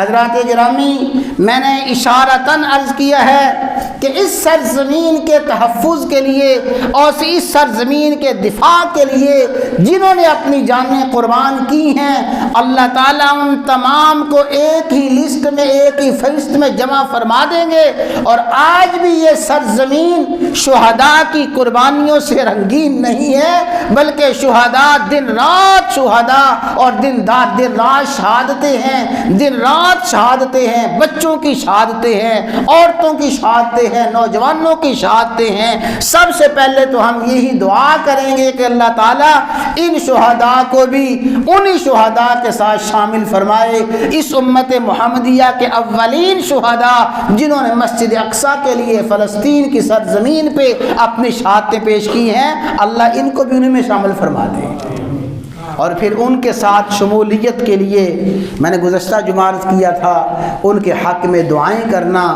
حضرات گرامی، میں نے اشارتاً عرض کیا ہے کہ اس سرزمین کے تحفظ کے لیے اور اس سرزمین کے دفاع کے لیے جنہوں نے اپنی جانیں قربان کی ہیں، اللہ تعالیٰ ان تمام کو ایک ہی لسٹ میں، ایک ہی فہرست میں جمع فرما دیں گے۔ اور آج بھی یہ سرزمین شہداء کی قربانیوں سے رنگین نہیں ہے، بلکہ شہداء دن رات شہداء اور دن رات شہادتیں ہیں، دن رات شہادتیں ہیں، بچوں کی شہادتیں ہیں، عورتوں کی شہادتیں ہیں، نوجوانوں کی شہادتیں ہیں۔ سب سے پہلے تو ہم یہی دعا کریں گے کہ اللہ تعالیٰ ان شہداء کو بھی انہی شہداء کے ساتھ شامل فرمائے، اس امت محمدیہ کے اولین شہداء جنہوں نے مسجد اقصیٰ کے لیے فلسطین کی سرزمین پہ اپنی شہادتیں پیش کی ہیں، اللہ ان کو بھی انہیں میں شامل فرما دے۔ اور پھر ان کے ساتھ شمولیت کے لیے میں نے گزشتہ جمعہ عرض کیا تھا، ان کے حق میں دعائیں کرنا،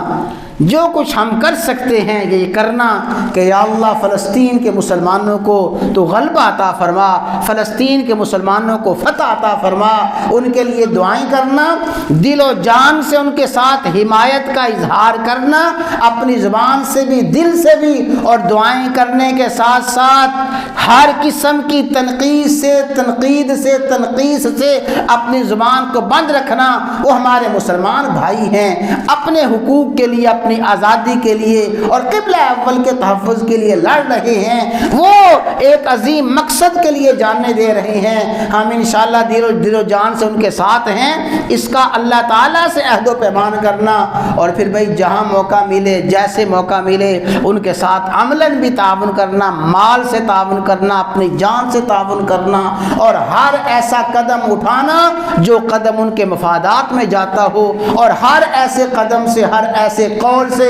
جو کچھ ہم کر سکتے ہیں یہ کرنا کہ یا اللہ فلسطین کے مسلمانوں کو تو غلبہ عطا فرما، فلسطین کے مسلمانوں کو فتح عطا فرما، ان کے لیے دعائیں کرنا، دل و جان سے ان کے ساتھ حمایت کا اظہار کرنا، اپنی زبان سے بھی دل سے بھی، اور دعائیں کرنے کے ساتھ ساتھ ہر قسم کی تنقید سے اپنی زبان کو بند رکھنا۔ وہ ہمارے مسلمان بھائی ہیں، اپنے حقوق کے لیے، اپنی آزادی کے لیے اور قبلہ اول کے تحفظ کے لیے لڑ رہے ہیں، وہ ایک عظیم مقصد کے لیے جانیں دے رہے ہیں۔ ہم انشاءاللہ دل و جان سے ان کے ساتھ ہیں، اس کا اللہ تعالیٰ سے عہد و پیمان کرنا، اور پھر بھائی جہاں موقع ملے، جیسے موقع ملے، ان کے ساتھ عملاً بھی تعاون کرنا، مال سے تعاون کرنا، اپنی جان سے تعاون کرنا، اور ہر ایسا قدم اٹھانا جو قدم ان کے مفادات میں جاتا ہو، اور ہر ایسے قدم سے، ہر ایسے قول سے،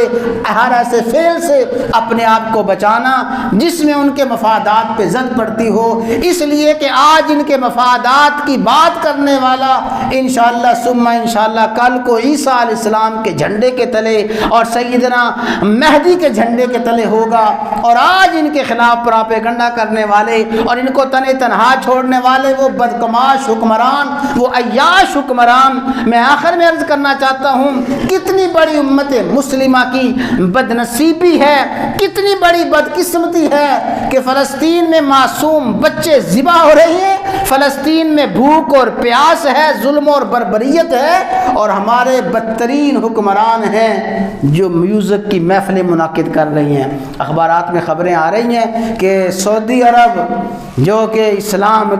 ہر ایسے فعل سے اپنے آپ کو بچانا جس میں ان کے مفادات پہ زد پڑتی ہو۔ اس لیے کہ آج ان کے مفادات کی بات کرنے والا انشاءاللہ ثم انشاءاللہ کل کو عیسیٰ علیہ السلام کے جھنڈے کے تلے اور سیدنا مہدی کے جھنڈے کے تلے ہوگا، اور آج ان کے خلاف پراپیگنڈا کرنے والے اور ان کو تنے تنہا چھوڑنے والے وہ بدقماش حکمران، وہ عیاش حکمران، میں آخر میں عرض کرنا چاہتا ہوں کتنی بڑی امت مسلمہ کی بدنصیبی ہے، کتنی بڑی بدقسمتی ہے کہ فلسطین میں معصوم بچے ذبح ہو رہے ہیں، فلسطین میں بھوک اور پیاس ہے، ظلم اور بربریت ہے، اور ہمارے بدترین حکمران ہیں جو میوزک کی محفلیں منعقد کر رہی ہیں۔ اخبارات میں خبریں آ رہی ہیں کہ سعودی عرب جو کہ اسلام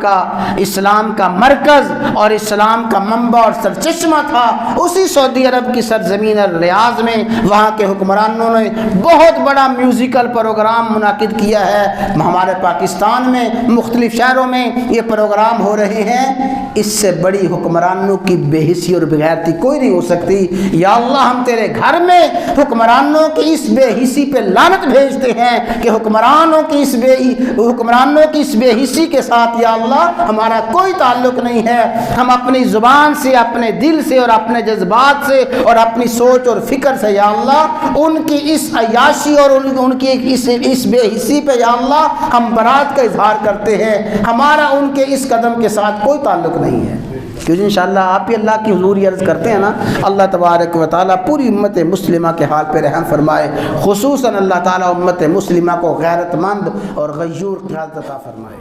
کا مرکز اور اسلام کا منبع اور سرچشمہ تھا، اسی سعودی عرب کی سرزمین ریاض میں وہاں کے حکمرانوں نے بہت بڑا میوزیکل پروگرام منعقد کیا ہے۔ ہمارے پاکستان میں مختلف شہروں میں یہ پروگرام ہو رہے ہیں۔ اس سے بڑی حکمرانوں کی بے حسی اور بغیرتی کوئی نہیں ہو سکتی۔ یا اللہ ہم تیرے گھر میں حکمرانوں کی اس بے حسی پہ لعنت بھیجتے ہیں کہ حکمرانوں کی اس بے حسی کے ساتھ یا اللہ ہمارا کوئی تعلق نہیں ہے۔ ہم اپنی زبان سے، اپنے دل سے اور اپنے جذبات سے اور اپنی سوچ اور فکر سے یا اللہ ان کی اس عیاشی اور ان کی اس بے حسی پہ یا اللہ ہم برات کا اظہار کرتے ہیں۔ ہمارا ان کے اس قدم کے ساتھ کوئی تعلق نہیں ہے، کیونکہ انشاءاللہ آپ ہی اللہ کی حضور عرض کرتے ہیں نا، اللہ تبارک و تعالیٰ پوری امت مسلمہ کے حال پہ رحم فرمائے، خصوصاً اللہ تعالیٰ امت مسلمہ کو غیرت مند اور غیور قیادت عطا فرمائے۔